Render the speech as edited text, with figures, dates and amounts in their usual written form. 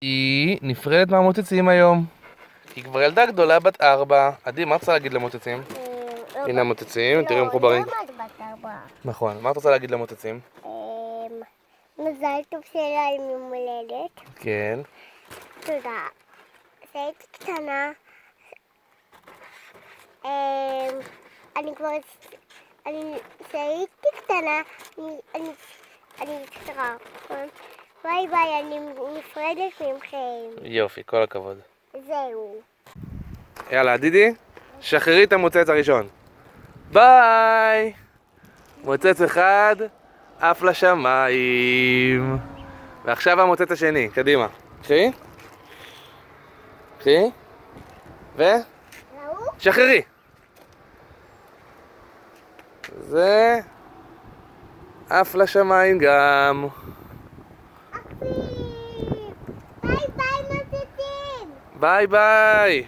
היא נפרדת מהמוצצים היום. היא כבר ילדה גדולה בת 4. עדי, מה את רוצה להגיד למוצצים? הנה המוצצים, תראו מחוברים. לא, למה את בת 4? נכון, מה את רוצה להגיד למוצצים? מזל טוב שלה עם יום הולדת. כן. תודה. כשהייתי קטנה, כשהייתי קטנה, אני צריכה. ביי ביי, אני נפרדת ממכם. יופי, כל הכבוד. זהו. יאללה, דידי, שחררי את המוצץ הראשון. ביי! מוצץ אחד, עף לשמיים. ועכשיו המוצץ השני, קדימה. קחי. קחי. ראו? שחררי. זה עף לשמיים גם. ביי ביי מוצצים! ביי ביי!